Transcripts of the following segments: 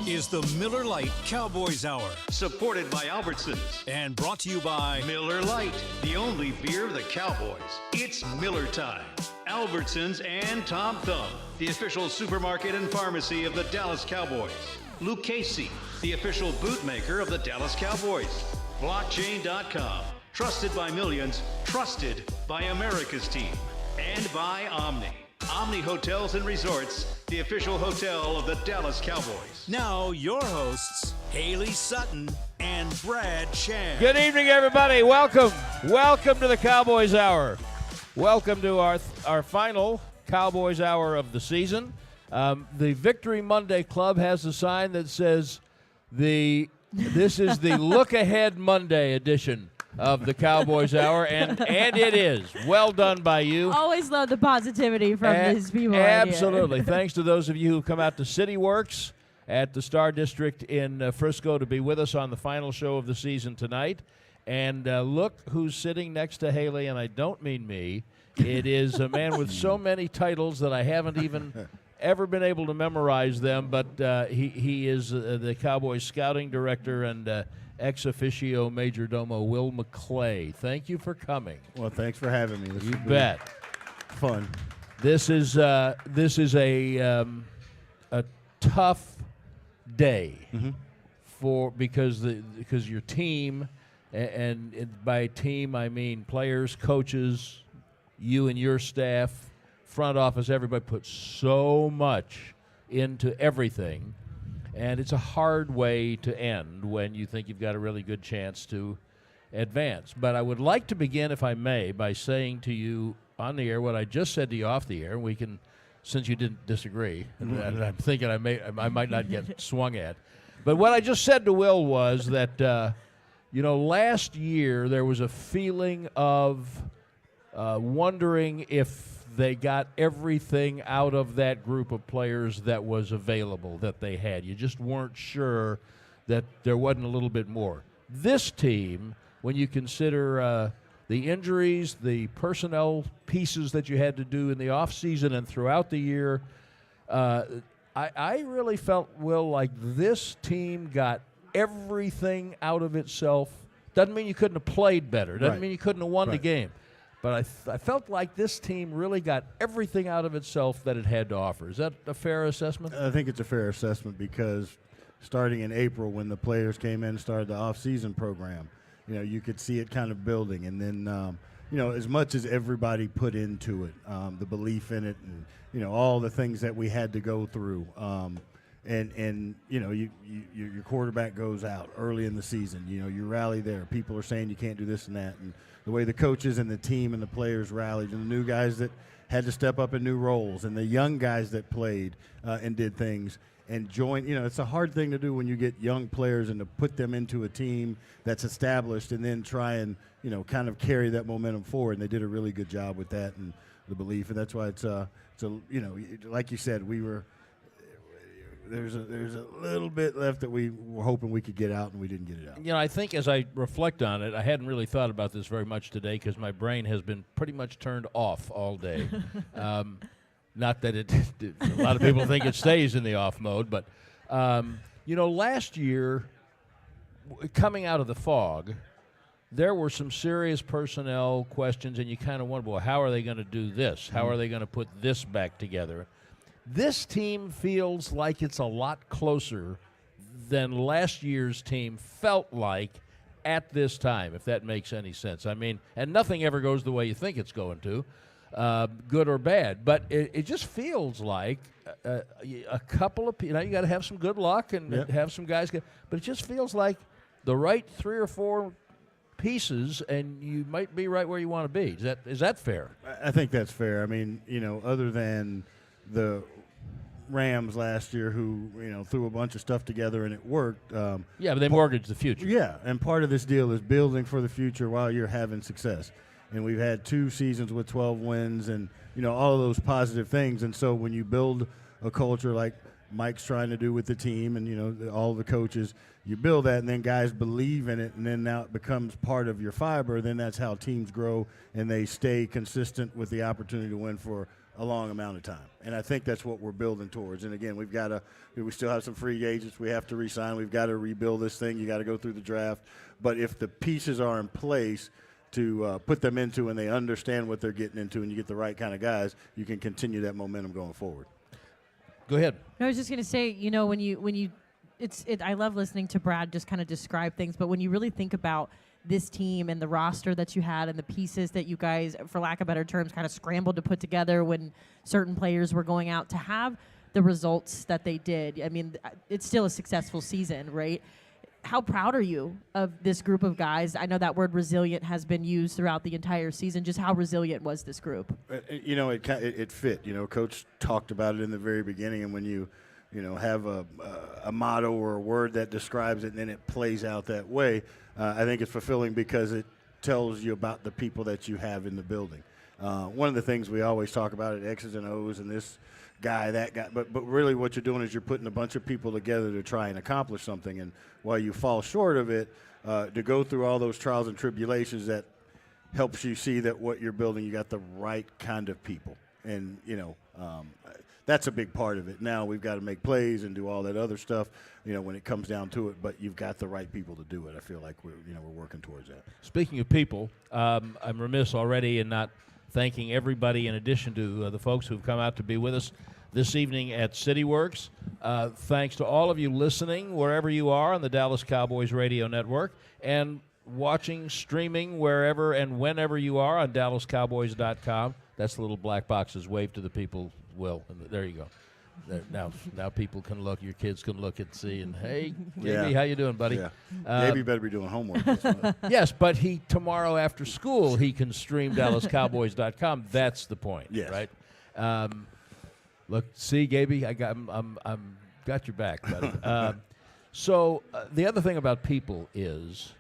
is the Miller Lite Cowboys Hour. Supported by Albertsons. And brought to you by Miller Lite, the only beer of the Cowboys. It's Miller time. Albertsons and Tom Thumb, the official supermarket and pharmacy of the Dallas Cowboys. Lucchese, the official bootmaker of the Dallas Cowboys. Blockchain.com, trusted by millions, trusted by America's team. And by Omni Hotels and Resorts, the official hotel of the Dallas Cowboys. Now, your hosts, Haley Sutton and Brad Shand. Good evening, everybody. Welcome to the Cowboys Hour. Welcome to our final Cowboys Hour of the season. The Victory Monday Club has a sign that says this is the Look Ahead Monday edition of the Cowboys Hour, and it is. Well done by you. Always love the positivity from these people. Absolutely. Thanks to those of you who come out to City Works at the Star District in Frisco to be with us on the final show of the season tonight. And look who's sitting next to Haley, and I don't mean me. It is a man with so many titles that I haven't even ever been able to memorize them, but he is the Cowboys scouting director and ex officio major domo Will McClay. Thank you for coming. Well, thanks for having me. You bet. Fun. This is a tough day because your team, and by team I mean players, coaches, you and your staff, front office, everybody puts so much into everything. And it's a hard way to end when you think you've got a really good chance to advance. But I would like to begin, if I may, by saying to you on the air what I just said to you off the air. And we can, since you didn't disagree, and I'm thinking I might not get swung at. But what I just said to Will was that, last year there was a feeling of wondering if they got everything out of that group of players that was available, that they had. You just weren't sure that there wasn't a little bit more. This team, when you consider the injuries, the personnel pieces that you had to do in the offseason and throughout the year, I really felt, Will, like this team got everything out of itself. Doesn't mean you couldn't have played better. Doesn't mean you couldn't have won the game. But I felt like this team really got everything out of itself that it had to offer. Is that a fair assessment? I think it's a fair assessment because starting in April when the players came in and started the off-season program, you could see it kind of building. And then, as much as everybody put into it, the belief in it and, all the things that we had to go through, your quarterback goes out early in the season. You rally there. People are saying you can't do this and that. And the way the coaches and the team and the players rallied, and the new guys that had to step up in new roles, and the young guys that played and did things and joined. It's a hard thing to do when you get young players and to put them into a team that's established and then try and, kind of carry that momentum forward. And they did a really good job with that and the belief. And that's why it's like you said, There's a little bit left that we were hoping we could get out, and we didn't get it out. I think as I reflect on it, I hadn't really thought about this very much today because my brain has been pretty much turned off all day. Not that a lot of people think it stays in the off mode, but, last year, coming out of the fog, there were some serious personnel questions, and you kind of wonder, well, how are they going to do this? How are they going to put this back together? This team feels like it's a lot closer than last year's team felt like at this time, if that makes any sense. I mean, and nothing ever goes the way you think it's going to, good or bad. But it just feels like a couple of people, you got to have some good luck and have some guys but it just feels like the right 3 or 4 pieces, and you might be right where you want to be. Is that fair? I think that's fair. I mean, other than the Rams last year who, threw a bunch of stuff together and it worked. But they mortgaged the future. Yeah, and part of this deal is building for the future while you're having success. And we've had 2 seasons with 12 wins and, all of those positive things. And so when you build a culture like Mike's trying to do with the team and, all the coaches. You build that, and then guys believe in it, and then now it becomes part of your fiber. Then that's how teams grow, and they stay consistent with the opportunity to win for a long amount of time. And I think that's what we're building towards. And, again, we still have some free agents we have to re-sign. We've got to rebuild this thing. You got to go through the draft. But if the pieces are in place to put them into and they understand what they're getting into and you get the right kind of guys, you can continue that momentum going forward. Go ahead. I was just going to say, when you I love listening to Brad just kind of describe things, but when you really think about this team and the roster that you had and the pieces that you guys, for lack of better terms, kind of scrambled to put together when certain players were going out to have the results that they did. I mean, it's still a successful season, right? How proud are you of this group of guys? I know that word resilient has been used throughout the entire season. Just how resilient was this group? It fit. Coach talked about it in the very beginning, and when you have a motto or a word that describes it and then it plays out that way, I think it's fulfilling because it tells you about the people that you have in the building. One of the things we always talk about at X's and O's and this guy, that guy, but really what you're doing is you're putting a bunch of people together to try and accomplish something. And while you fall short of it, to go through all those trials and tribulations, that helps you see that what you're building, you got the right kind of people. And, that's a big part of it. Now we've got to make plays and do all that other stuff, when it comes down to it. But you've got the right people to do it. I feel like we're working towards that. Speaking of people, I'm remiss already in not thanking everybody in addition to the folks who've come out to be with us this evening at CityWorks. Thanks to all of you listening wherever you are on the Dallas Cowboys Radio Network and watching, streaming wherever and whenever you are on DallasCowboys.com. That's the little black boxes. Wave to the people, Will. And there you go. There, now people can look. Your kids can look and see. And hey, JB, how you doing, buddy? Yeah. JB better be doing homework. Yes, but tomorrow after school he can stream DallasCowboys.com. That's the point, yes. Right? Look, see, Gaby, I'm got your back, buddy. So the other thing about people is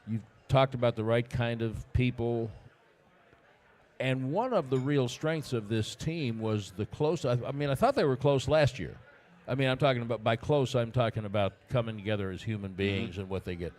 you've talked about the right kind of people. And one of the real strengths of this team was the close. I thought they were close last year. I'm talking about, by close, I'm talking about coming together as human beings and what they get.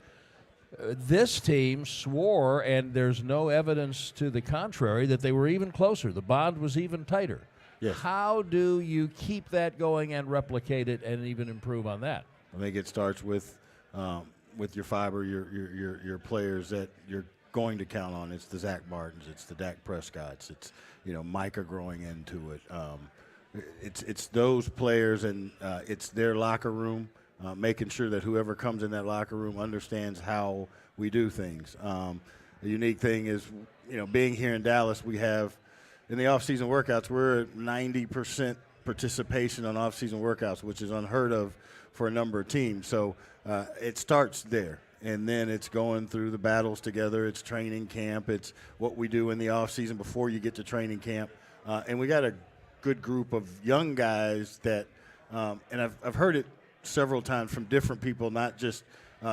This team swore, and there's no evidence to the contrary, that they were even closer. The bond was even tighter. Yes. How do you keep that going and replicate it and even improve on that? I think it starts with your fiber, your players that you're going to count on. It's the Zach Martins, it's the Dak Prescotts, it's Micah growing into it. It's those players, and it's their locker room, making sure that whoever comes in that locker room understands how we do things. The unique thing is, being here in Dallas, we have in the off-season workouts, we're at 90% participation on off-season workouts, which is unheard of for a number of teams. So it starts there. And then it's going through the battles together. It's training camp. It's what we do in the off season before you get to training camp. And we got a good group of young guys that, and I've heard it several times from different people, not just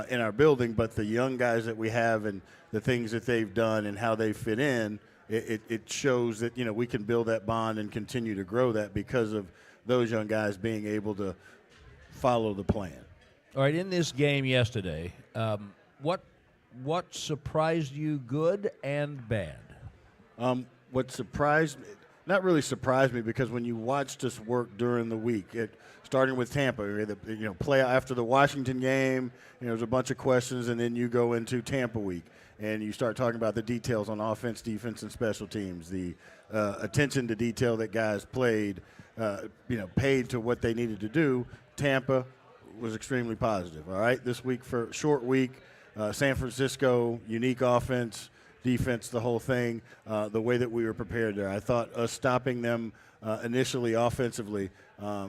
in our building, but the young guys that we have and the things that they've done and how they fit in. It shows that, we can build that bond and continue to grow that because of those young guys being able to follow the plan. All right, in this game yesterday, what surprised you, good and bad? What surprised me, not really surprised me, because when you watched us work during the week, starting with Tampa, play after the Washington game, there's a bunch of questions, and then you go into Tampa week, and you start talking about the details on offense, defense, and special teams, the attention to detail that guys paid to what they needed to do. Tampa was extremely positive. All right, this week, for a short week, San Francisco, unique offense, defense, the whole thing, the way that we were prepared there. I thought us stopping them initially offensively,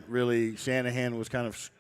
really Shanahan was kind of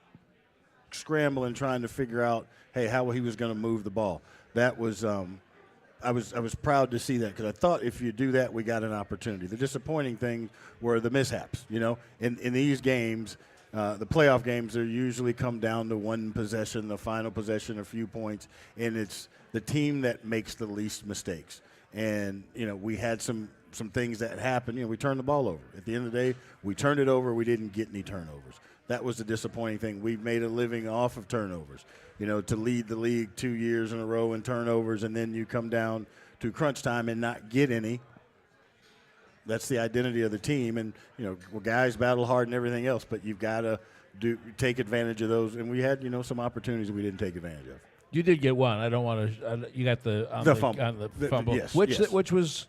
scrambling, trying to figure out, hey, how he was going to move the ball. That was I was proud to see that, because I thought if you do that, we got an opportunity. The disappointing thing were the mishaps. In these games, the playoff games, they usually come down to one possession, the final possession, a few points, and it's the team that makes the least mistakes. And we had some some things that happened. We turned the ball over. At the end of the day, we turned it over. We didn't get any turnovers. That was the disappointing thing. We made a living off of turnovers. To lead the league 2 years in a row in turnovers, and then you come down to crunch time and not get any. That's the identity of the team. And, guys battle hard and everything else, but you've got to take advantage of those. And we had, some opportunities we didn't take advantage of. You did get one. I don't want to. You got the fumble. On the fumble, yes, which was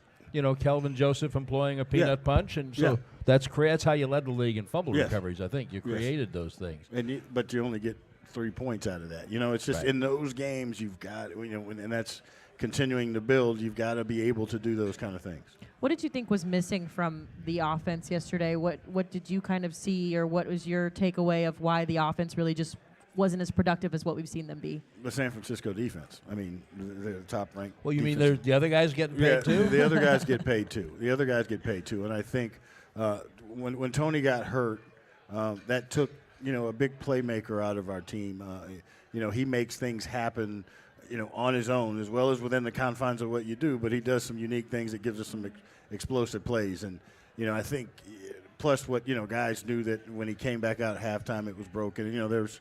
Kelvin Joseph employing a peanut punch, and so that's how you led the league in fumble recoveries. I think you created those things. But you only get 3 points out of that. It's just in those games you've got and that's continuing to build. You've got to be able to do those kind of things. What did you think was missing from the offense yesterday? What did you kind of see, or what was your takeaway of why the offense really just wasn't as productive as what we've seen them be? The San Francisco defense. I mean, they're the top ranked. Well, you mean the other guys getting paid too? The other guys get paid too. And I think when Tony got hurt, that took a big playmaker out of our team. He makes things happen, on his own as well as within the confines of what you do. But he does some unique things that gives us some explosive plays. And I think plus what guys knew that when he came back out at halftime, it was broken. There's.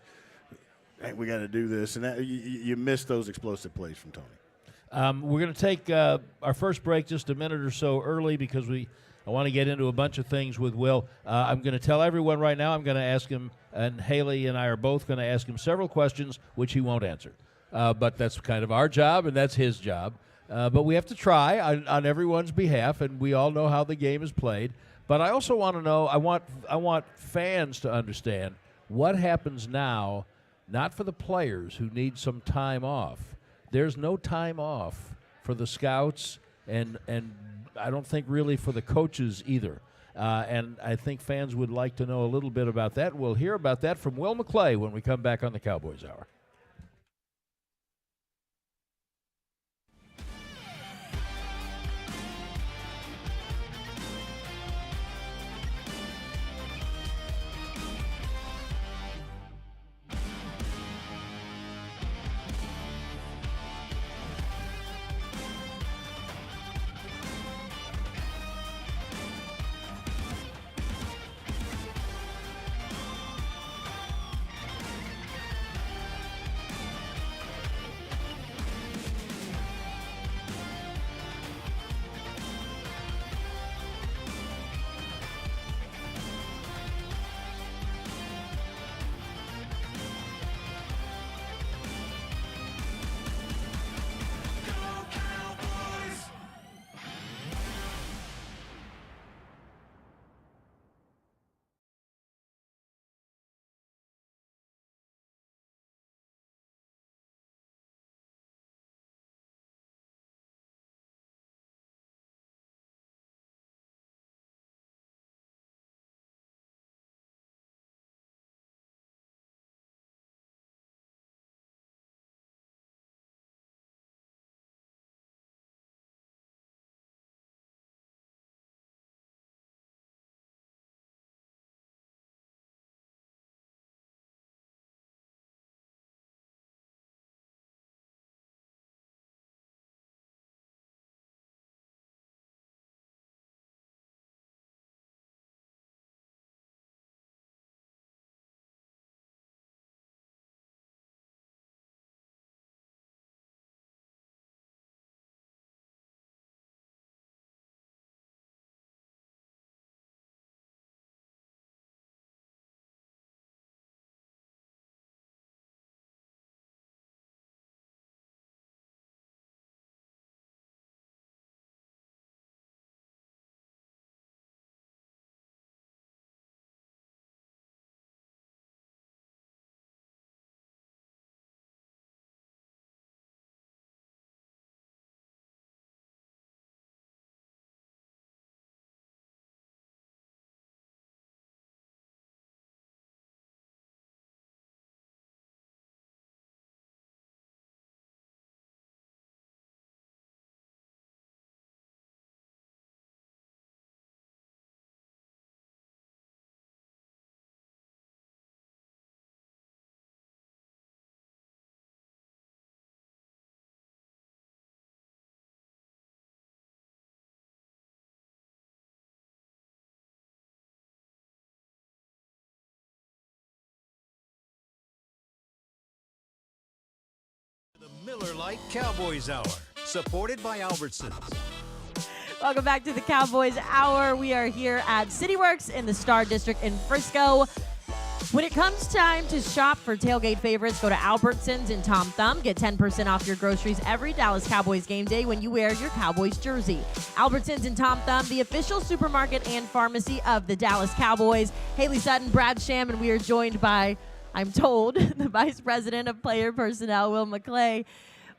Hey, we got to do this, and that, you miss those explosive plays from Tony. We're going to take our first break just a minute or so early because I want to get into a bunch of things with Will. I'm going to tell everyone right now I'm going to ask him, and Haley and I are both going to ask him several questions which he won't answer. But that's kind of our job, and that's his job. But we have to try on everyone's behalf, and we all know how the game is played. But I also want to know, I want fans to understand what happens now. Not for the players who need some time off. There's no time off for the scouts, and I don't think really for the coaches either. And I think fans would like to know a little bit about that. We'll hear about that from Will McClay when we come back on the Cowboys Hour. Miller Lite Cowboys Hour, supported by Albertsons. Welcome back to the Cowboys Hour. We are here at CityWorks in the Star District in Frisco. When it comes time to shop for tailgate favorites, go to Albertsons and Tom Thumb. Get 10% off your groceries every Dallas Cowboys game day when you wear your Cowboys jersey. Albertsons and Tom Thumb, the official supermarket and pharmacy of the Dallas Cowboys. Haley Sutton, Brad Sham, and we are joined by, I'm told, the Vice President of Player Personnel, Will McClay.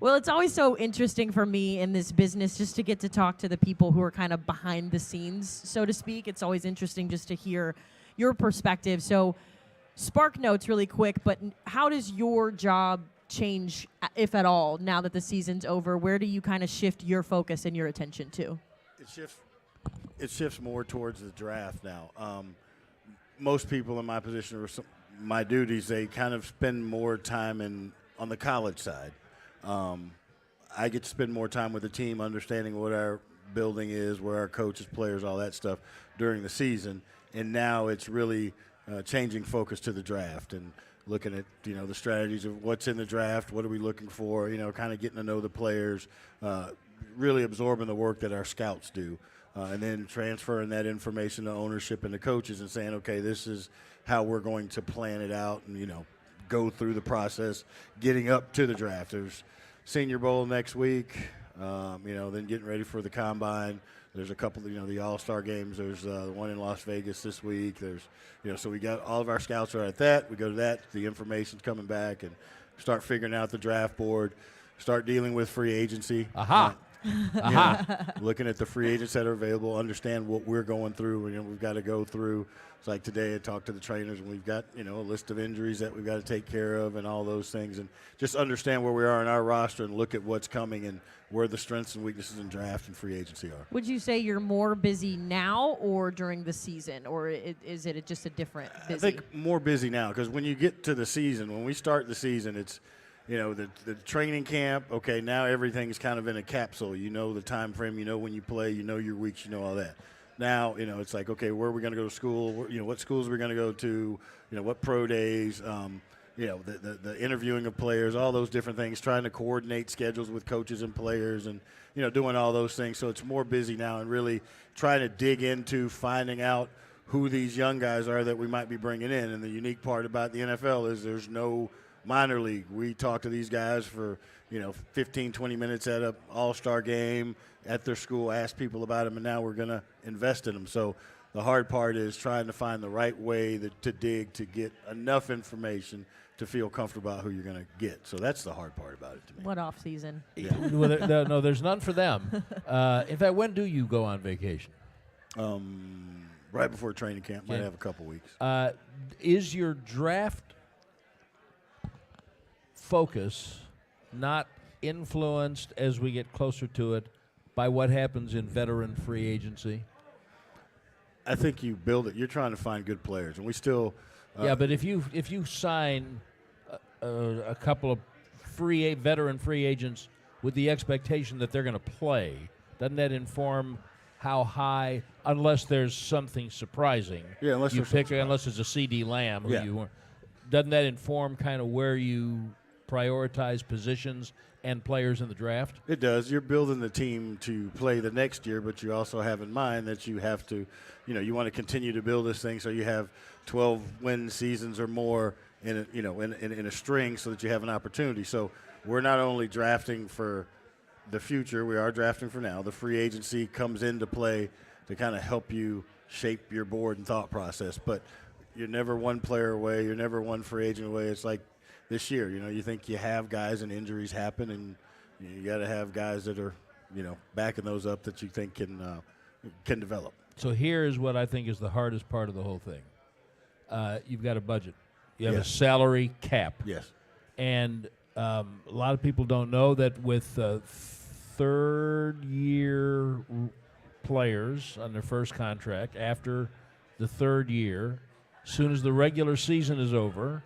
Well, it's always so interesting for me in this business just to get to talk to the people who are kind of behind the scenes, so to speak. It's always interesting just to hear your perspective. So, Spark Notes really quick, but how does your job change, if at all, now that the season's over? Where do you kind of shift your focus and your attention to? It shifts more towards the draft now. Most people in my position, or my duties, they kind of spend more time on the college side. I get to spend more time with the team, understanding what our building is, where our coaches, players, all that stuff during the season. And now it's really changing focus to the draft and looking at, the strategies of what's in the draft, what are we looking for, kind of getting to know the players, really absorbing the work that our scouts do, and then transferring that information to ownership and the coaches and saying, okay, this is how we're going to plan it out and, go through the process, getting up to the draft. There's Senior Bowl next week, then getting ready for the Combine. There's a couple of, the All-Star games. There's the one in Las Vegas this week. There's, so we got all of our scouts are at that. We go to that. The information's coming back and start figuring out the draft board, start dealing with free agency. Looking at the free agents that are available, understand what we're going through. We've got to go through. It's like today I talked to the trainers, and we've got, a list of injuries that we've got to take care of and all those things. And just understand where we are in our roster and look at what's coming and where the strengths and weaknesses in draft and free agency are. Would you say you're more busy now or during the season, or is it just a different busy? I think more busy now, because when you get to the season, when we start the season, it's, the training camp, okay, now everything's kind of in a capsule. The time frame, when you play, your weeks, all that. Now, it's like, okay, where are we going to go to school? What schools are we going to go to? What pro days? The interviewing of players, all those different things, trying to coordinate schedules with coaches and players and, doing all those things. So it's more busy now and really trying to dig into finding out who these young guys are that we might be bringing in. And the unique part about the NFL is there's no minor league. We talk to these guys for, 15, 20 minutes at an all-star game at their school, ask people about them, and now we're going to invest in them. So the hard part is trying to find the right way to dig to get enough information to feel comfortable about who you're going to get. So that's the hard part about it to me. What off season? Yeah. No, there's none for them. In fact, when do you go on vacation? Right before training camp. Might have a couple weeks. Is your draft focus not influenced as we get closer to it by what happens in veteran free agency? I think you build it. You're trying to find good players, and we still. But if you sign a couple of veteran free agents with the expectation that they're going to play, doesn't that inform how high? Unless there's something surprising. Yeah, unless it's a CD Lamb. Doesn't that inform kind of where you prioritize positions and players in the draft? It does. You're building the team to play the next year, but you also have in mind that you have to, you want to continue to build this thing so you have 12 win seasons or more in a string so that you have an opportunity. So we're not only drafting for the future, we are drafting for now. The free agency comes into play to kind of help you shape your board and thought process. But you're never one player away. You're never one free agent away. It's like this year, you think you have guys and injuries happen, and you got to have guys that are, backing those up that you think can develop. So here's what I think is the hardest part of the whole thing. You've got a budget. You have a salary cap. Yes. And a lot of people don't know that with third-year players on their first contract, after the third year, as soon as the regular season is over,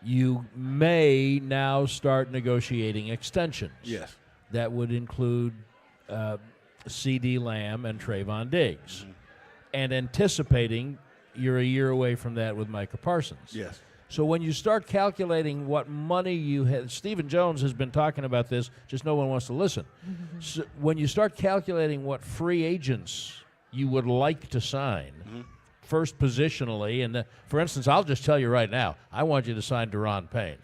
you may now start negotiating extensions. Yes. That would include C.D. Lamb and Trayvon Diggs. Mm-hmm. And anticipating you're a year away from that with Micah Parsons. Yes. So when you start calculating what money you have, Stephen Jones has been talking about this, just no one wants to listen. So when you start calculating what free agents you would like to sign, first positionally, and for instance, I'll just tell you right now, I want you to sign Deron Payne.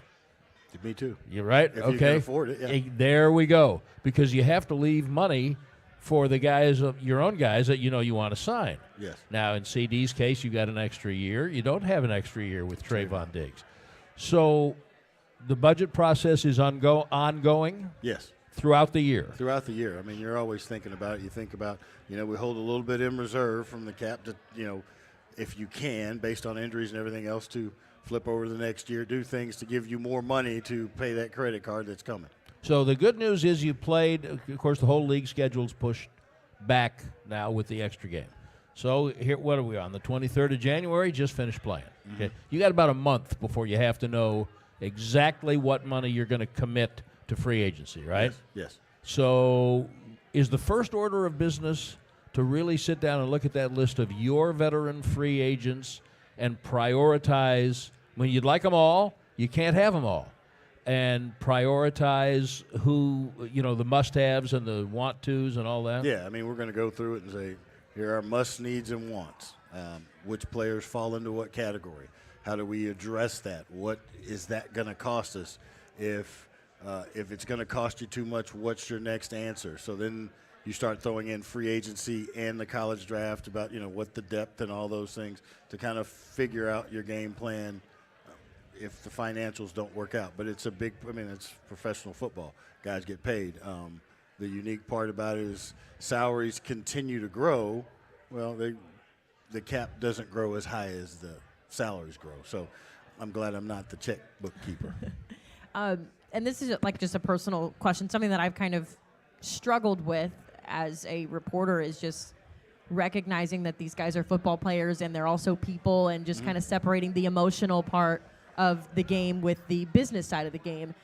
Me too. You're right? If okay. you can afford it, yeah. There we go. Because you have to leave money for the guys, your own guys that you know you want to sign. Yes. Now, in CD's case, you got an extra year. You don't have an extra year with Trayvon Diggs. So the budget process is ongoing? Yes. Throughout the year? Throughout the year. I mean, you're always thinking about it. You think about, we hold a little bit in reserve from the cap to, if you can, based on injuries and everything else, to flip over the next year, do things to give you more money to pay that credit card that's coming. So the good news is you played, of course, the whole league schedule's pushed back now with the extra game. So here, what are we on? The 23rd of January, just finished playing. Okay, you got about a month before you have to know exactly what money you're going to commit to free agency, right? Yes. So is the first order of business to really sit down and look at that list of your veteran free agents and prioritize, when you'd like them all, you can't have them all. And prioritize who, the must-haves and the want-tos and all that? Yeah, I mean, we're going to go through it and say, here are must-needs and wants. Which players fall into what category? How do we address that? What is that going to cost us? If it's going to cost you too much, what's your next answer? So then you start throwing in free agency and the college draft about, what the depth and all those things to kind of figure out your game plan if the financials don't work out. But it's it's professional football. Guys get paid. The unique part about it is salaries continue to grow. Well, the cap doesn't grow as high as the salaries grow. So I'm glad I'm not the checkbook keeper. And this is like just a personal question, something that I've kind of struggled with as a reporter is just recognizing that these guys are football players and they're also people, and just kind of separating the emotional part of the game with the business side of the game.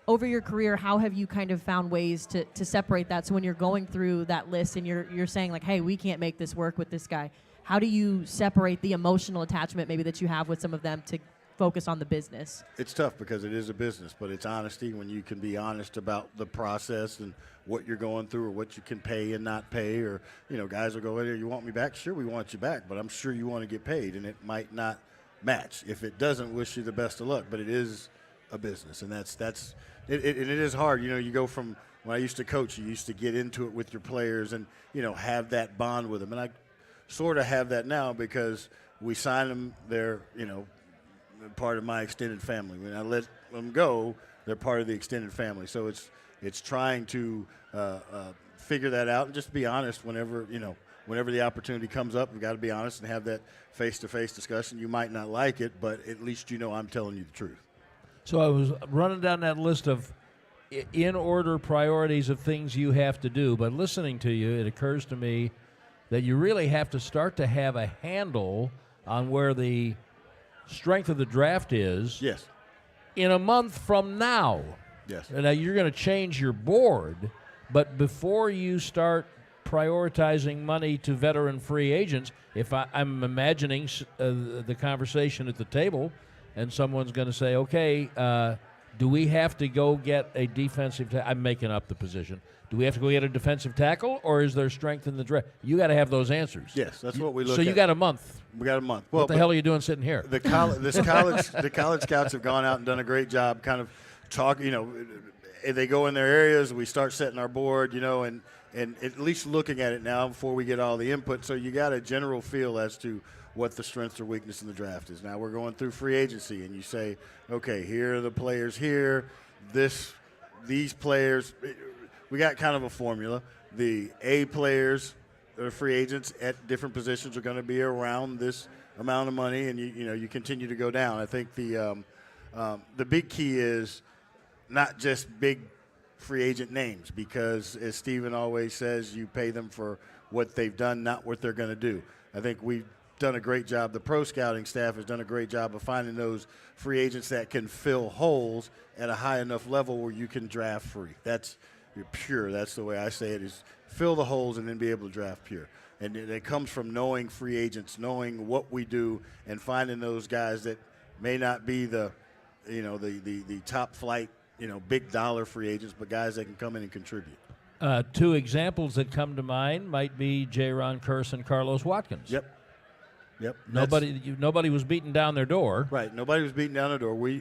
Over your career, how have you kind of found ways to separate that? So when you're going through that list and you're saying like, hey, we can't make this work with this guy, how do you separate the emotional attachment maybe that you have with some of them to focus on the business? It's tough because it is a business, but it's honesty. When you can be honest about the process and what you're going through or what you can pay and not pay, or, guys will go, hey, you want me back? Sure, we want you back, but I'm sure you want to get paid, and it might not match. If it doesn't, wish you the best of luck, but it is a business, and it is hard. You go from when I used to coach, you used to get into it with your players and, have that bond with them. And I sort of have that now because we sign them, they're, part of my extended family. When I let them go, they're part of the extended family. So it's trying to figure that out and just be honest whenever the opportunity comes up. We've got to be honest and have that face-to-face discussion. You might not like it, but at least I'm telling you the truth. So I was running down that list of in-order priorities of things you have to do, but listening to you, it occurs to me that you really have to start to have a handle on where the strength of the draft is. Yes. In a month from now. Yes. And now you're going to change your board, but before you start prioritizing money to veteran free agents, if I'm imagining the conversation at the table, and someone's going to say, okay, do we have to go get a defensive I'm making up the position. Do we have to go get a defensive tackle, or is there strength in the draft? You got to have those answers. Yes, that's what we look at. So you got a month. We got a month. Well, what the hell are you doing sitting here? The college scouts have gone out and done a great job kind of talking, they go in their areas, we start setting our board, and at least looking at it now before we get all the input. So you got a general feel as to what the strengths or weakness in the draft is. Now we're going through free agency, and you say, okay, here are the players here. These players, we got kind of a formula. The A players that are free agents at different positions are going to be around this amount of money, and you continue to go down. I think the big key is not just big free agent names, because as Steven always says, you pay them for what they've done, not what they're going to do. I think we've done a great job. The pro scouting staff has done a great job of finding those free agents that can fill holes at a high enough level where you can draft free. That's pure. That's the way I say it, is fill the holes and then be able to draft pure. And it comes from knowing free agents, knowing what we do, and finding those guys that may not be the top flight, big dollar free agents, but guys that can come in and contribute. Two examples that come to mind might be J-Ron Curse and Carlos Watkins. Yep. Nobody was beating down their door. Right. Nobody was beating down the door.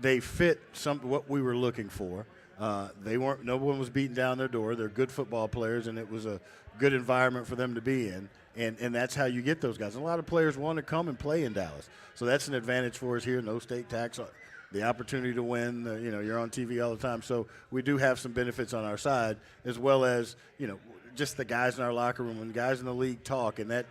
They fit what we were looking for. No one was beating down their door. They're good football players, and it was a good environment for them to be in. And that's how you get those guys. And a lot of players want to come and play in Dallas. So that's an advantage for us here. No state tax, the opportunity to win. You're on TV all the time. So we do have some benefits on our side, as well as, just the guys in our locker room. When guys in the league talk, and that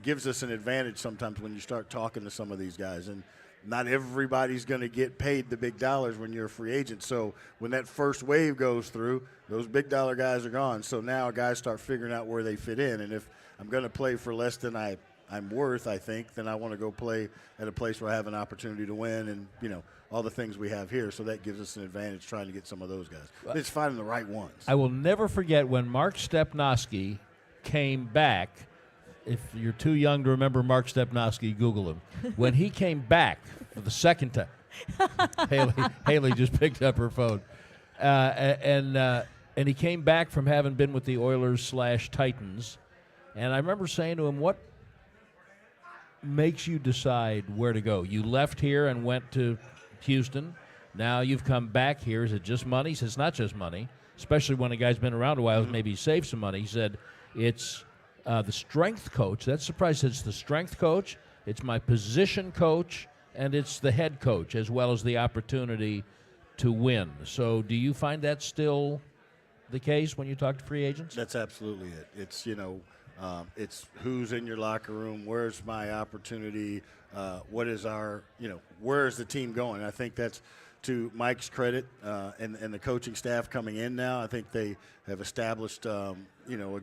gives us an advantage sometimes when you start talking to some of these guys. And not everybody's going to get paid the big dollars when you're a free agent. So when that first wave goes through, those big dollar guys are gone. So now guys start figuring out where they fit in. And if I'm going to play for less than I'm worth, I think, then I want to go play at a place where I have an opportunity to win and, all the things we have here. So that gives us an advantage trying to get some of those guys. It's finding the right ones. I will never forget when Mark Stepnoski came back. If you're too young to remember Mark Stepnoski, Google him. When he came back for the second time, Haley just picked up her phone, and he came back from having been with the Oilers/Titans, and I remember saying to him, "What makes you decide where to go? You left here and went to Houston. Now you've come back here. Is it just money?" He says, "It's not just money, especially when a guy's been around a while. Maybe he saved some money." He said, "It's the strength coach." That's surprising. It's the strength coach, it's my position coach, and it's the head coach, as well as the opportunity to win. So do you find that still the case when you talk to free agents? That's absolutely it. It's, it's who's in your locker room, where's my opportunity, what is where's the team going? I think that's to Mike's credit and the coaching staff coming in now. I think they have established, a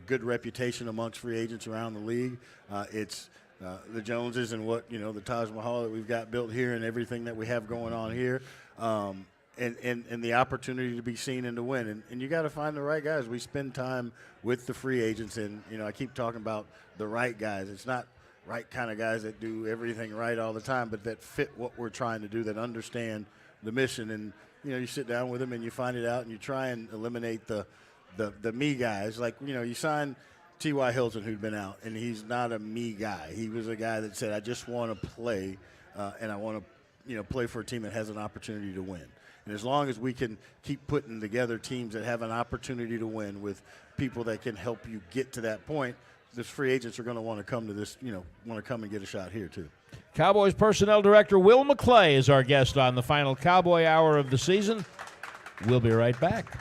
good reputation amongst free agents around the league. It's the Joneses and the Taj Mahal that we've got built here and everything that we have going on here, and the opportunity to be seen and to win. And you got to find the right guys. We spend time with the free agents, and, I keep talking about the right guys. It's not right kind of guys that do everything right all the time, but that fit what we're trying to do, that understand the mission. And you sit down with them and you find it out, and you try and eliminate the me guys. Like you sign T.Y. Hilton, who'd been out, and he's not a me guy. He was a guy that said, I just want to play, and I want to play for a team that has an opportunity to win. And as long as we can keep putting together teams that have an opportunity to win with people that can help you get to that point, the free agents are going to want to come to this, want to come and get a shot here too. Cowboys Personnel Director Will McClay is our guest on the final Cowboy Hour of the season. We'll be right back.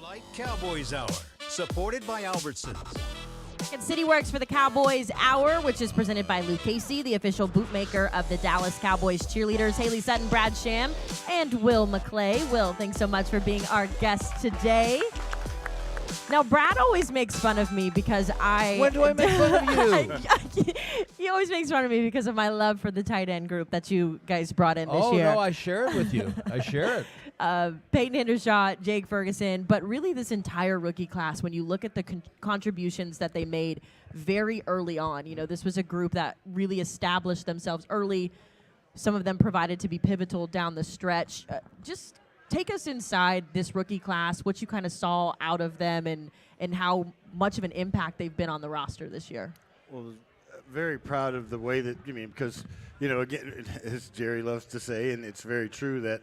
Lite Cowboys Hour, supported by Albertsons. And City Works for the Cowboys Hour, which is presented by Luke Casey, the official bootmaker of the Dallas Cowboys cheerleaders. Haley Sutton, Brad Sham, and Will McClay. Will, thanks so much for being our guest today. Now, Brad always makes fun of me because When do I make fun of you? He always makes fun of me because of my love for the tight end group that you guys brought in this year. Oh, no, I share it with you. I share it. Peyton Hendershot, Jake Ferguson, but really this entire rookie class, when you look at the contributions that they made very early on, you know, this was a group that really established themselves early. Some of them provided to be pivotal down the stretch. Just take us inside this rookie class, what you kind of saw out of them and how much of an impact they've been on the roster this year. Well, very proud of the way that, because, again, as Jerry loves to say, and it's very true that,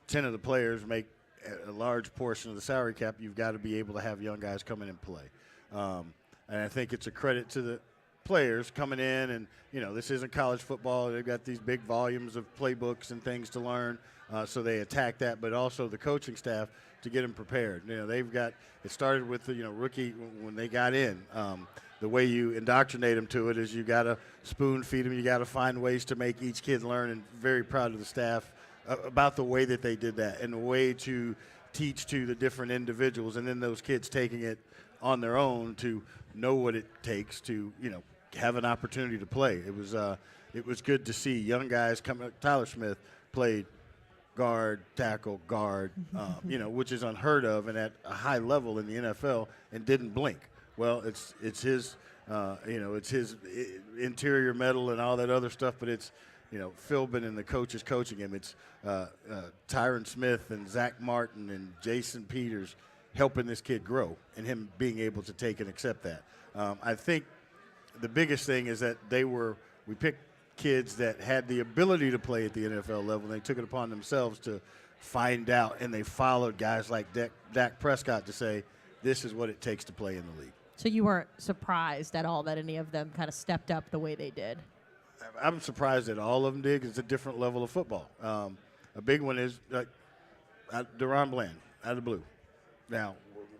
10 of the players make a large portion of the salary cap. You've got to be able to have young guys come in and play. And I think it's a credit to the players coming in, and, this isn't college football. They've got these big volumes of playbooks and things to learn, so they attack that, but also the coaching staff to get them prepared. They've got – it started with the, rookie when they got in. The way you indoctrinate them to it is you got to spoon feed them. You got to find ways to make each kid learn, and very proud of the staff about the way that they did that and the way to teach to the different individuals, and then those kids taking it on their own to know what it takes to, have an opportunity to play. It was good to see young guys come. Tyler Smith played guard, tackle, guard, which is unheard of and at a high level in the NFL, and didn't blink. Well, it's his, it's his interior metal and all that other stuff, but it's, Philbin and the coaches coaching him. It's Tyron Smith and Zach Martin and Jason Peters helping this kid grow and him being able to take and accept that. I think the biggest thing is that we picked kids that had the ability to play at the NFL level, and they took it upon themselves to find out, and they followed guys like Dak Prescott to say, this is what it takes to play in the league. So you weren't surprised at all that any of them kind of stepped up the way they did? I'm surprised that all of them did, 'cause it's a different level of football. A big one is Deron Bland out of the blue. Now,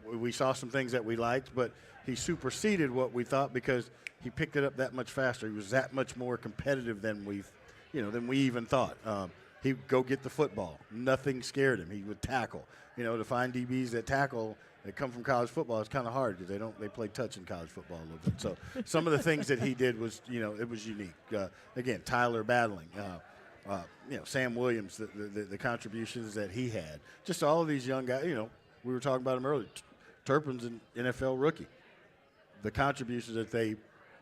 we saw some things that we liked, but he superseded what we thought because he picked it up that much faster. He was that much more competitive than we even thought. He'd go get the football. Nothing scared him. He would tackle. To find DBs that tackle that come from college football is kind of hard because they play touch in college football a little bit. So some of the things that he did was, it was unique. Again, Tyler battling. Sam Williams, the contributions that he had. Just all of these young guys, we were talking about him earlier. Turpin's an NFL rookie. The contributions that they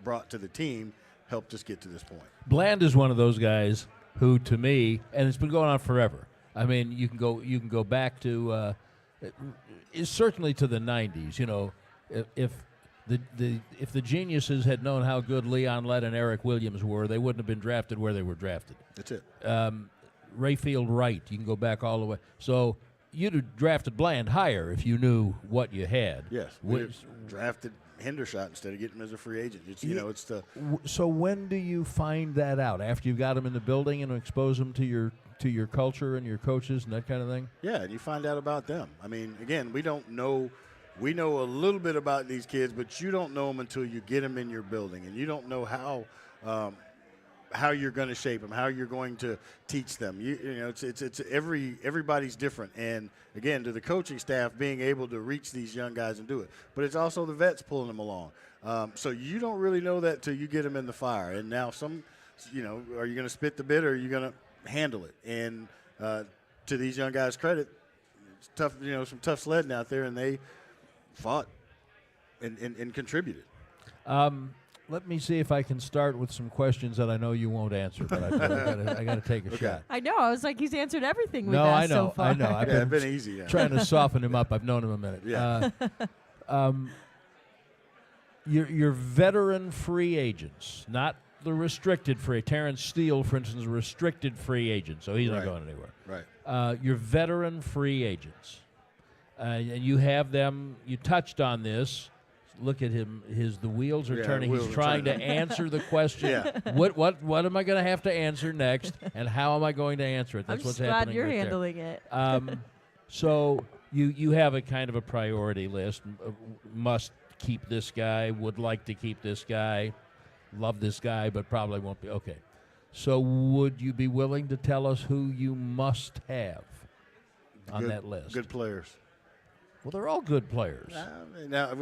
brought to the team helped us get to this point. Bland is one of those guys who, to me, and it's been going on forever. I mean, you can go back to certainly to the 90s. If the geniuses had known how good Leon Lett and Eric Williams were, they wouldn't have been drafted where they were drafted. That's it. Rayfield Wright, you can go back all the way. So you'd have drafted Bland higher if you knew what you had. Yes, we drafted Hendershot instead of getting him as a free agent. So when do you find that out? After you've got them in the building and expose them to your culture and your coaches and that kind of thing? Yeah, and you find out about them. I mean, again, we don't know. We know a little bit about these kids, but you don't know them until you get them in your building, and you don't know how you're going to shape them, how you're going to teach them. It's everybody's different. And again, to the coaching staff, being able to reach these young guys and do it. But it's also the vets pulling them along. So you don't really know that till you get them in the fire. And now are you going to spit the bit or are you going to handle it? And to these young guys' credit, it's tough. Some tough sledding out there, and they fought and contributed. Let me see if I can start with some questions that I know you won't answer, but I got to take a shot. I know. I was like, he's answered everything we've asked so far. I know. I've been easy. Yeah. Trying to soften him up. I've known him a minute. Yeah. Your veteran free agents, not the restricted free. Terrence Steele, for instance, is a restricted free agent, so he's not going anywhere. Right. Your veteran free agents, and you have them. You touched on this. Look at him. The wheels are turning. He's trying to answer the question. Yeah. What am I going to have to answer next, and how am I going to answer it? That's I'm what's just glad happening you're right handling it. So you have a kind of a priority list. Must keep this guy, would like to keep this guy, love this guy, but probably won't be. Okay. So would you be willing to tell us who you must have on that list? Good players. Well, they're all good players. Now,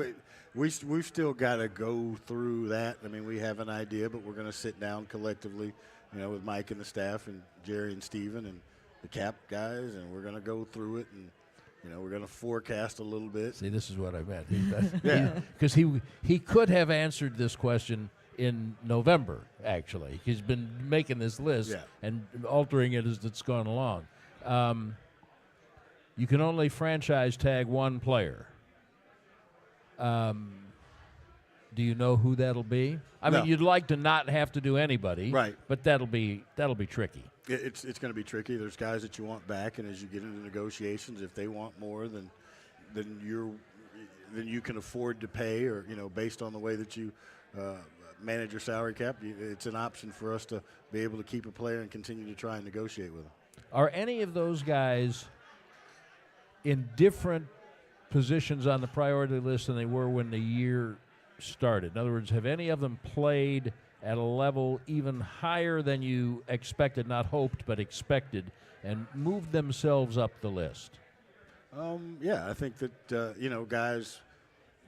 we've still got to go through that. I mean, we have an idea, but we're going to sit down collectively, with Mike and the staff and Jerry and Steven and the cap guys, and we're going to go through it, and we're going to forecast a little bit. See, this is what I meant. Because he could have answered this question in November, actually. He's been making this list and altering it as it's gone along. You can only franchise tag one player. Do you know who that'll be? I mean, you'd like to not have to do anybody, right? But that'll be tricky. It's going to be tricky. There's guys that you want back, and as you get into negotiations, if they want more than you can afford to pay, or based on the way that you manage your salary cap, it's an option for us to be able to keep a player and continue to try and negotiate with them. Are any of those guys in different positions on the priority list than they were when the year started? In other words, have any of them played at a level even higher than you expected, not hoped, but expected, and moved themselves up the list? I think that, guys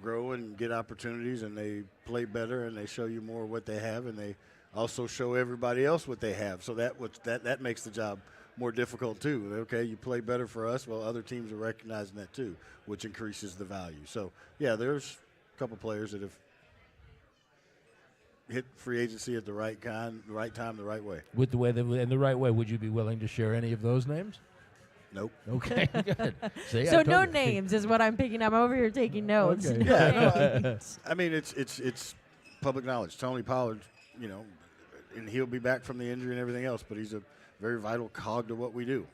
grow and get opportunities, and they play better, and they show you more what they have, and they also show everybody else what they have. So that makes the job more difficult too. Okay, you play better for us, well, other teams are recognizing that too, which increases the value. So, there's a couple players that have hit free agency at the right time, the right way. With the way in the right way, would you be willing to share any of those names? Nope. Okay, good. See, so no names is what I'm picking up. I'm over here taking notes. Okay. No I mean, it's public knowledge. Tony Pollard, and he'll be back from the injury and everything else, but he's a very vital cog to what we do.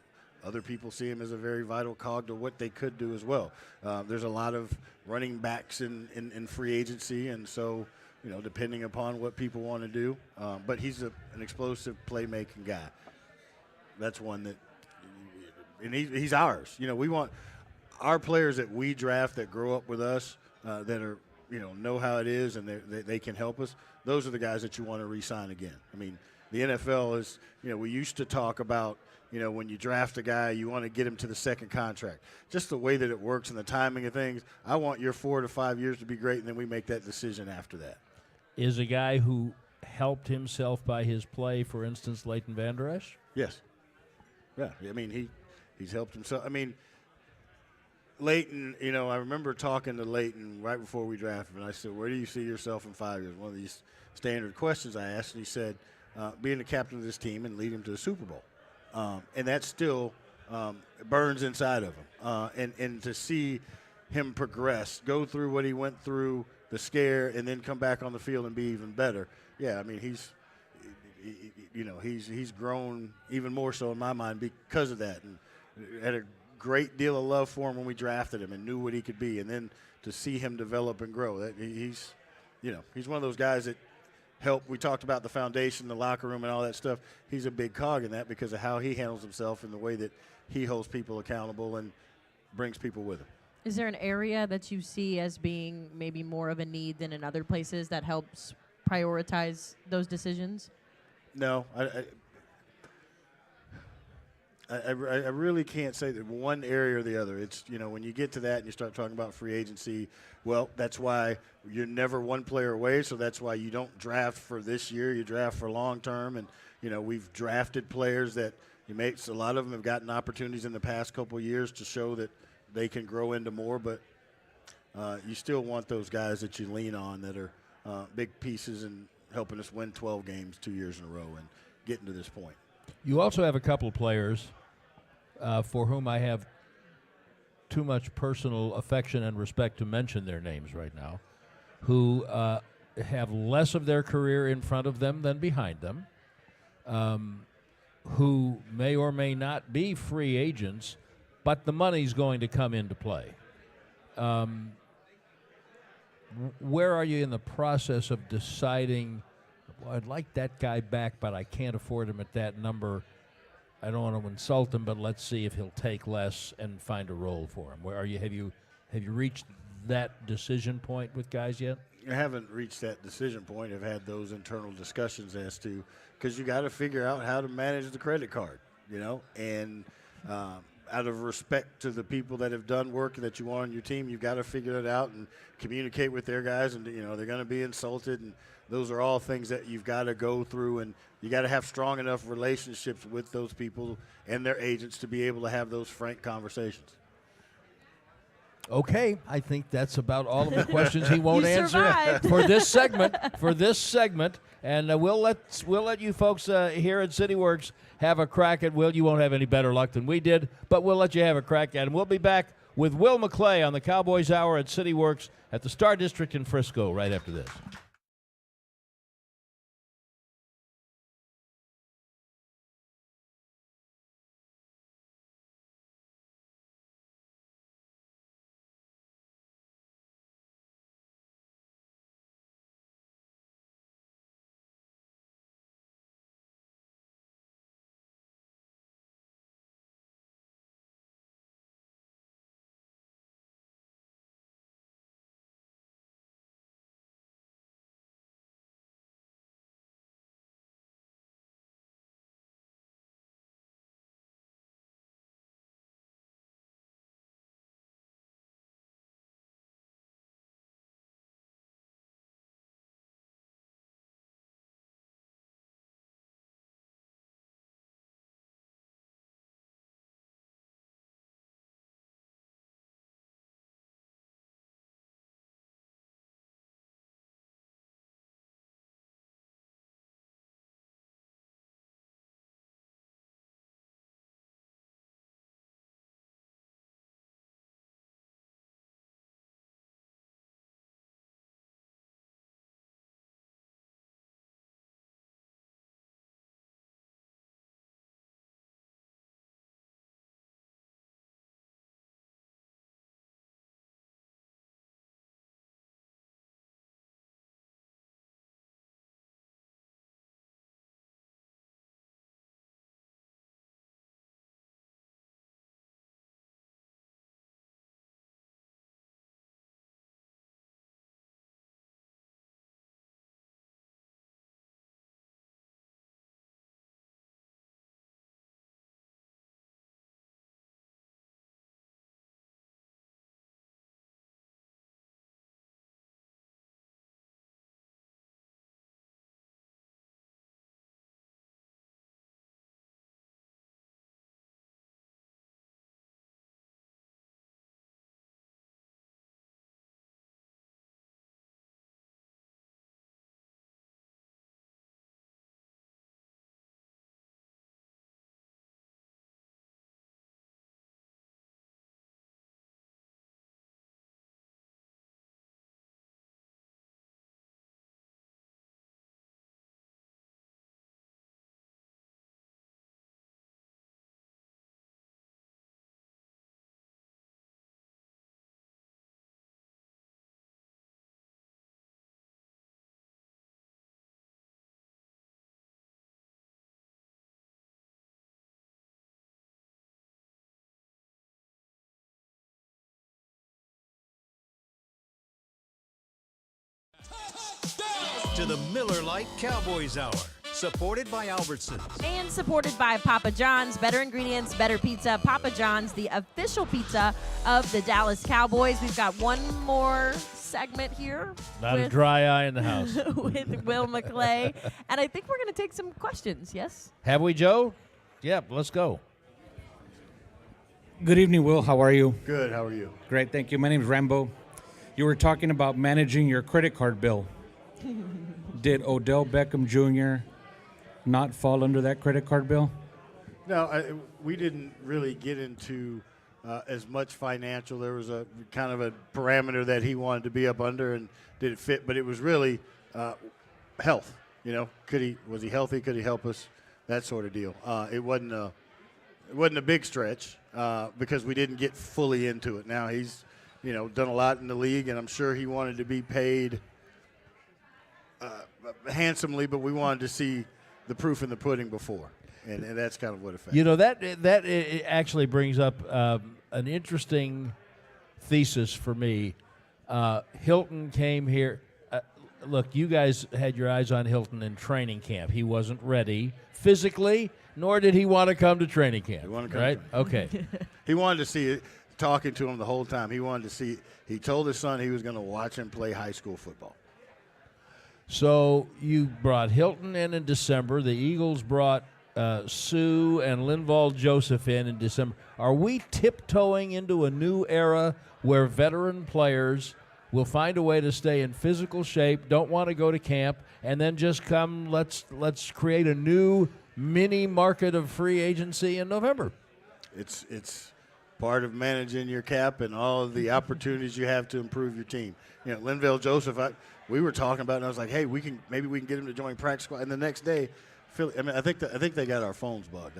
Other people see him as a very vital cog to what they could do as well. There's a lot of running backs in free agency, and so, depending upon what people want to do. But he's an explosive playmaking guy. That's one that, and he's ours. We want our players that we draft that grow up with us, that are, know how it is, and they can help us. Those are the guys that you want to re-sign again. I mean, the NFL is, we used to talk about, when you draft a guy, you want to get him to the second contract. Just the way that it works and the timing of things, I want your 4 to 5 years to be great, and then we make that decision after that. Is a guy who helped himself by his play, for instance, Leighton Vander Esch? Yes. Yeah, I mean, he's helped himself. I mean, Leighton, I remember talking to Leighton right before we drafted him, and I said, where do you see yourself in 5 years? One of these standard questions I asked, and he said, being the captain of this team and lead him to the Super Bowl. And that still burns inside of him. And to see him progress, go through what he went through, the scare, and then come back on the field and be even better. Yeah, I mean, he's grown even more so in my mind because of that, and had a great deal of love for him when we drafted him and knew what he could be, and then to see him develop and grow. He's one of those guys that help. We talked about the foundation, the locker room, and all that stuff. He's a big cog in that because of how he handles himself and the way that he holds people accountable and brings people with him. Is there an area that you see as being maybe more of a need than in other places that helps prioritize those decisions? No, I really can't say that one area or the other. It's, when you get to that and you start talking about free agency, well, that's why you're never one player away, so that's why you don't draft for this year. You draft for long term, and, we've drafted players that a lot of them have gotten opportunities in the past couple of years to show that they can grow into more, but you still want those guys that you lean on that are big pieces in helping us win 12 games 2 years in a row and getting to this point. You also have a couple of players for whom I have too much personal affection and respect to mention their names right now, who have less of their career in front of them than behind them, who may or may not be free agents, but the money's going to come into play. Where are you in the process of deciding, well, I'd like that guy back, but I can't afford him at that number? I don't want to insult him, but let's see if he'll take less and find a role for him. Where are you? Have you reached that decision point with guys yet? I haven't reached that decision point. I've had those internal discussions as to, because you got to figure out how to manage the credit card, and out of respect to the people that have done work that you want on your team, you've got to figure it out and communicate with their guys, and they're going to be insulted, and those are all things that you've got to go through, and you got to have strong enough relationships with those people and their agents to be able to have those frank conversations. Okay, I think that's about all of the questions he won't You answer survived. for this segment. And we'll let you folks here at CityWorks have a crack at Will. You won't have any better luck than we did, but we'll let you have a crack at him. We'll be back with Will McClay on the Cowboys Hour at CityWorks at the Star District in Frisco right after this. To the Miller Lite Cowboys Hour, supported by Albertsons. And supported by Papa John's. Better ingredients, better pizza. Papa John's, the official pizza of the Dallas Cowboys. We've got one more segment here. Not a dry eye in the house. with Will McClay. And I think we're going to take some questions, yes? Have we, Joe? Yep, let's go. Good evening, Will. How are you? Good. How are you? Great, thank you. My name is Rambo. You were talking about managing your credit card bill. Did Odell Beckham Jr. not fall under that credit card bill? No, we didn't really get into as much financial. There was a kind of a parameter that he wanted to be up under, and did it fit? But it was really health. Was he healthy? Could he help us? That sort of deal. It wasn't a big stretch because we didn't get fully into it. Now he's done a lot in the league, and I'm sure he wanted to be paid handsomely, but we wanted to see the proof in the pudding before. and that's kind of what affects. You know, that it actually brings up an interesting thesis for me. Hilton came here. Look, you guys had your eyes on Hilton in training camp. He wasn't ready physically, nor did he want to come to training camp. He wanted to come right? to Okay. He wanted to see it. Talking to him the whole time, he wanted to see. He told his son he was going to watch him play high school football. So you brought Hilton in December. The Eagles brought Sue and Linval Joseph in December. Are we tiptoeing into a new era where veteran players will find a way to stay in physical shape, don't want to go to camp, and then just come, let's create a new mini market of free agency in November? It's part of managing your cap and all of the opportunities you have to improve your team. You know, Linval Joseph, we were talking about it, and I was like, hey, maybe we can get him to join practice squad. And the next day, I think they got our phones bugged.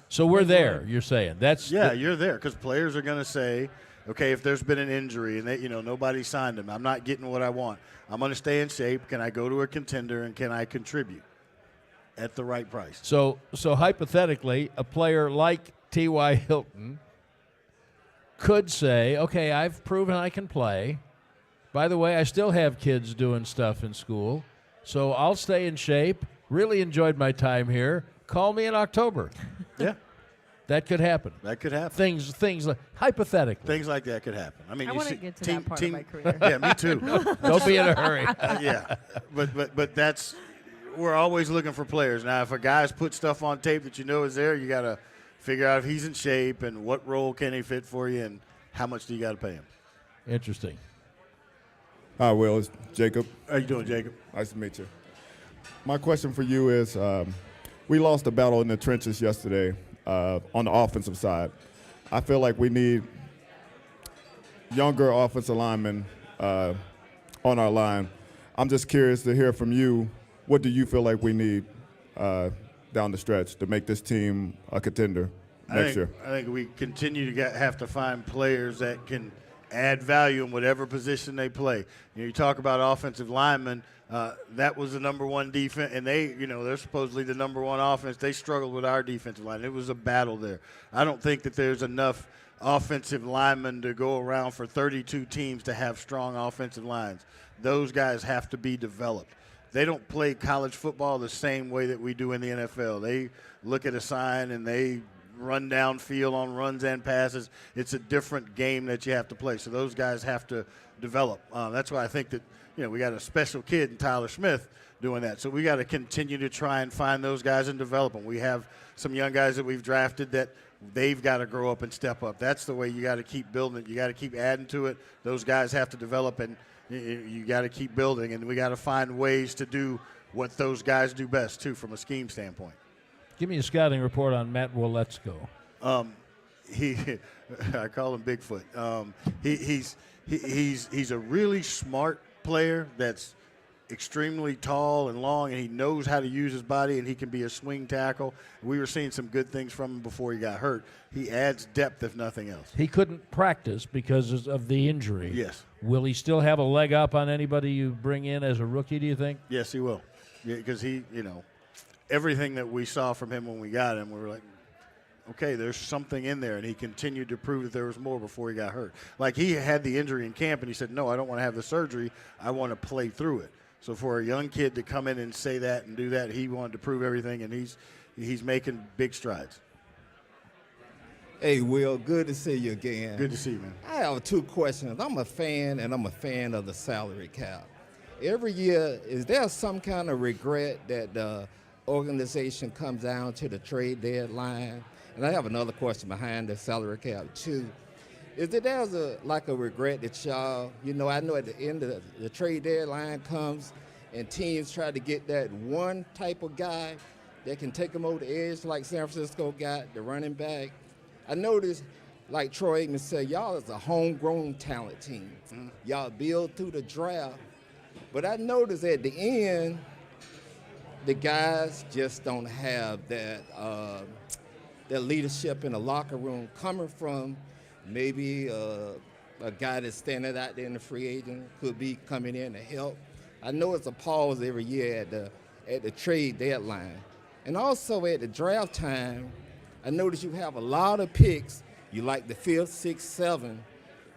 So we're there. You're saying you're there because players are going to say, okay, if there's been an injury and nobody signed him, I'm not getting what I want. I'm going to stay in shape. Can I go to a contender and can I contribute at the right price? So hypothetically, a player like T.Y. Hilton could say, okay, I've proven I can play. By the way, I still have kids doing stuff in school, so I'll stay in shape. Really enjoyed my time here. Call me in October. Yeah. That could happen. That could happen. Things like, hypothetically. Things like that could happen. I mean, I you want to see, get to that part of my career. Yeah, me too. Don't be in a hurry. Yeah, but that's we're always looking for players. Now, if a guy's put stuff on tape that you know is there, you got to figure out if he's in shape and what role can he fit for you and how much do you got to pay him. Interesting. Hi, Will. It's Jacob. How you doing, Jacob? Nice to meet you. My question for you is, we lost a battle in the trenches yesterday on the offensive side. I feel like we need younger offensive linemen on our line. I'm just curious to hear from you. What do you feel like we need down the stretch to make this team a contender next year? I think we continue to have to find players that can add value in whatever position they play. You talk about offensive linemen. That was the number one defense, and they're supposedly the number one offense. They struggled with our defensive line. It was a battle there. I don't think that there's enough offensive linemen to go around for 32 teams to have strong offensive lines. Those guys have to be developed. They don't play college football the same way that we do in the NFL. They look at a sign and they run downfield on runs and passes. It's a different game that you have to play. So those guys have to develop. That's why I think that we got a special kid in Tyler Smith doing that. So we got to continue to try and find those guys and develop them. We have some young guys that we've drafted that they've got to grow up and step up. That's the way you got to keep building it. You got to keep adding to it. Those guys have to develop, and you got to keep building. And we got to find ways to do what those guys do best too, from a scheme standpoint. Give me a scouting report on Matt Woletsko. I call him Bigfoot. He's a really smart player that's extremely tall and long, and he knows how to use his body, and he can be a swing tackle. We were seeing some good things from him before he got hurt. He adds depth, if nothing else. He couldn't practice because of the injury. Yes. Will he still have a leg up on anybody you bring in as a rookie, do you think? Yes, he will. Yeah, because everything that we saw from him when we got him, we were like, okay, there's something in there, and he continued to prove that there was more before he got hurt. Like, he had the injury in camp, and he said, no, I don't want to have the surgery. I want to play through it. So for a young kid to come in and say that and do that, he wanted to prove everything, and he's making big strides. Hey, Will, good to see you again. Good to see you, man. I have two questions. I'm a fan, and I'm a fan of the salary cap. Every year, is there some kind of regret that the organization comes down to the trade deadline? And I have another question behind the salary cap, too. Is that there's a regret that y'all, I know at the end of the trade deadline comes and teams try to get that one type of guy that can take them over the edge like San Francisco got, the running back. I noticed, like Troy Aikman said, y'all is a homegrown talent team. Mm-hmm. Y'all build through the draft. But I noticed at the end, the guys just don't have that leadership in the locker room coming from maybe a guy that's standing out there in the free agent could be coming in to help. I know it's a pause every year at the trade deadline, And also at the draft time, I noticed you have a lot of picks. You like the 5th, 6th, 7th,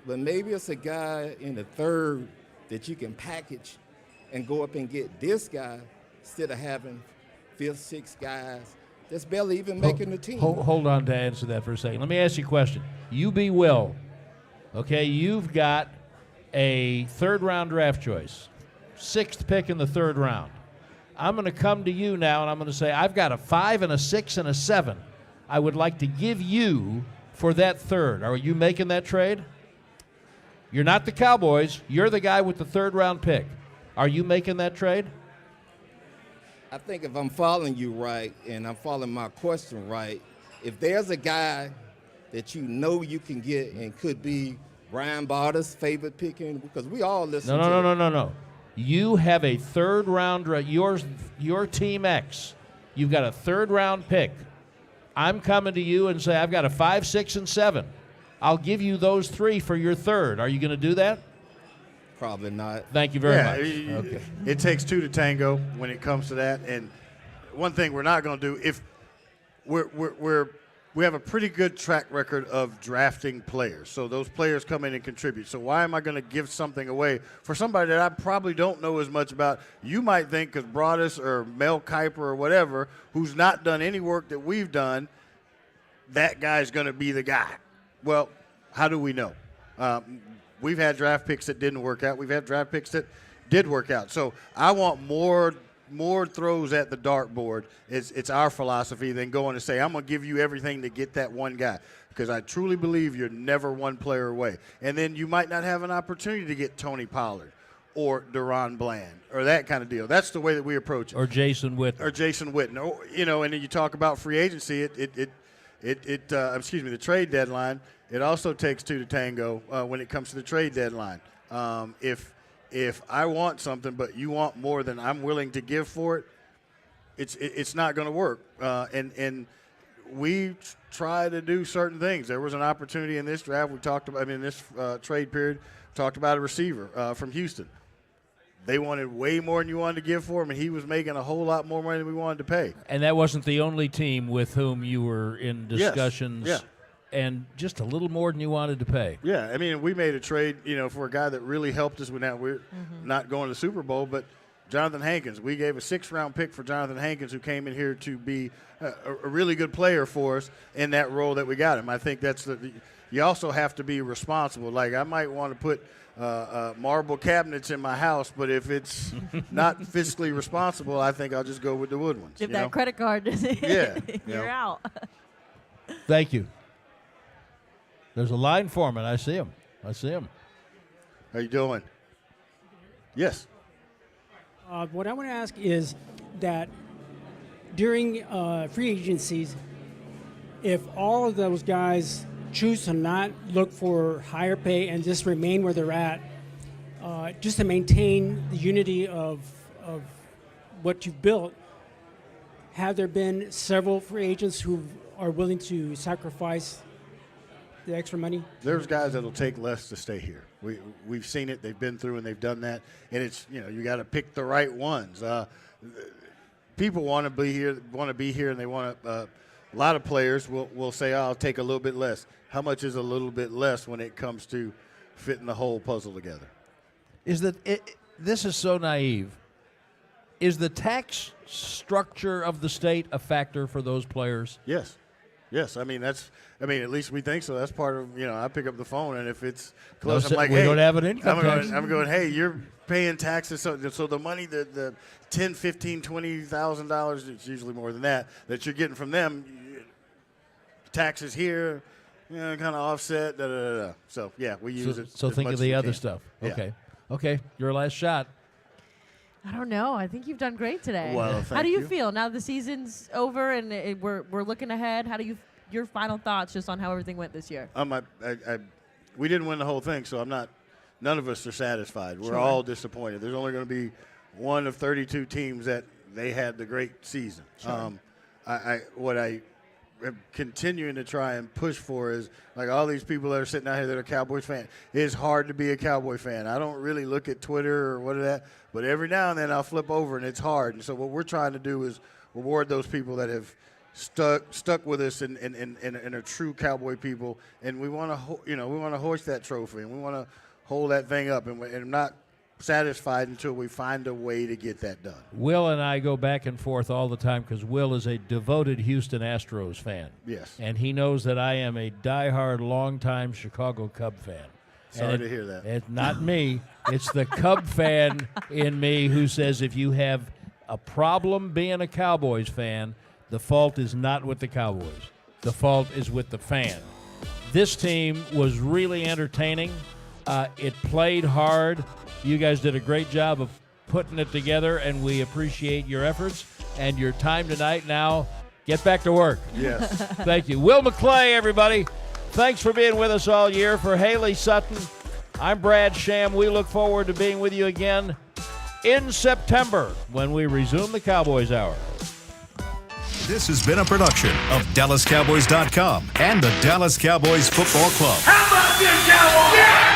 but maybe it's a guy in the 3rd that you can package and go up and get this guy instead of having 5th, 6th guys that's barely even making the team. Hold on to answer that for a second. Let me ask you a question. You be Will. Okay, you've got a 3rd-round draft choice, 6th pick in the 3rd round. I'm going to come to you now, and I'm going to say, I've got a 5 and a 6 and a 7. I would like to give you for that 3rd. Are you making that trade? You're not the Cowboys. You're the guy with the 3rd-round pick. Are you making that trade? I think if I'm following you right and I'm following my question right, if there's a guy that you know you can get and could be Brian Barter's favorite picking, because we all listen No. You have a 3rd-round, your Team X. You've got a 3rd-round pick. I'm coming to you and say, I've got a 5, 6, and 7. I'll give you those 3 for your 3rd. Are you going to do that? Probably not. Thank you very much. Okay. It takes 2 to tango when it comes to that. And one thing we're not going to do, if we have a pretty good track record of drafting players. So those players come in and contribute. So why am I going to give something away for somebody that I probably don't know as much about? You might think because Broadus or Mel Kiper or whatever, who's not done any work that we've done, that guy's going to be the guy. Well, how do we know? We've had draft picks that didn't work out. We've had draft picks that did work out. So I want more throws at the dartboard. It's our philosophy than going to say, I'm going to give you everything to get that one guy, because I truly believe you're never one player away. And then you might not have an opportunity to get Tony Pollard or Deron Bland or that kind of deal. That's the way that we approach it. Or Jason Witten. Or, and then you talk about free agency. The trade deadline. It also takes 2 to tango when it comes to the trade deadline. If I want something, but you want more than I'm willing to give for it, it's not going to work. And we try to do certain things. There was an opportunity in this draft. We talked about, in this trade period, talked about a receiver from Houston. They wanted way more than you wanted to give for him, and he was making a whole lot more money than we wanted to pay. And that wasn't the only team with whom you were in discussions. Yes. Yeah. And just a little more than you wanted to pay. Yeah, we made a trade, for a guy that really helped us. We're not going to the Super Bowl, but Jonathan Hankins. We gave a 6th-round pick for Jonathan Hankins, who came in here to be a really good player for us in that role that we got him. I think that's you also have to be responsible. Like, I might want to put marble cabinets in my house, but if it's not fiscally responsible, I think I'll just go with the wood ones. If that credit card is you're out. Thank you. There's a line foreman. I see him. How you doing? Yes. What I want to ask is that during free agencies, if all of those guys choose to not look for higher pay and just remain where they're at, just to maintain the unity of what you've built, have there been several free agents who are willing to sacrifice the extra money? There's guys that'll take less to stay here. We've seen it. They've been through and they've done that. And it's, you got to pick the right ones. People want to be here, and they want to. A lot of players will say, I'll take a little bit less. How much is a little bit less when it comes to fitting the whole puzzle together? This is so naive. Is the tax structure of the state a factor for those players? Yes. At least we think so. That's part of, I pick up the phone, and if it's close, I'm like, we hey, don't have an income tax. I'm going, hey, you're paying taxes. So the money, the $10,000, $15,000, $20,000, it's usually more than that you're getting from them, taxes here, kind of offset, da-da-da-da. So, yeah, we use it. So think of the other stuff. Yeah. Okay, your last shot. I don't know. I think you've done great today. Well, how do you feel now the season's over and we're looking ahead? How do your final thoughts just on how everything went this year? We didn't win the whole thing, so none of us are satisfied. We're all disappointed. There's only going to be one of 32 teams that they had the great season. Sure. What I am continuing to try and push for is, like, all these people that are sitting out here that are Cowboys fans. It's hard to be a Cowboy fan. I don't really look at Twitter or what of that, but every now and then I'll flip over and it's hard. And so what we're trying to do is reward those people that have stuck with us and are true Cowboy people. And we want to, we want to hoist that trophy, and we want to hold that thing up, and I'm not satisfied until we find a way to get that done. Will and I go back and forth all the time because Will is a devoted Houston Astros fan. Yes. And he knows that I am a diehard, longtime Chicago Cub fan. Sorry to hear that. It's not me. It's the Cub fan in me who says if you have a problem being a Cowboys fan, the fault is not with the Cowboys. The fault is with the fan. This team was really entertaining. It played hard. You guys did a great job of putting it together, and we appreciate your efforts and your time tonight. Now, get back to work. Yes. Thank you. Will McClay, everybody. Thanks for being with us all year. For Haley Sutton, I'm Brad Sham. We look forward to being with you again in September when we resume the Cowboys Hour. This has been a production of DallasCowboys.com and the Dallas Cowboys Football Club. How about this, Cowboys? Yeah!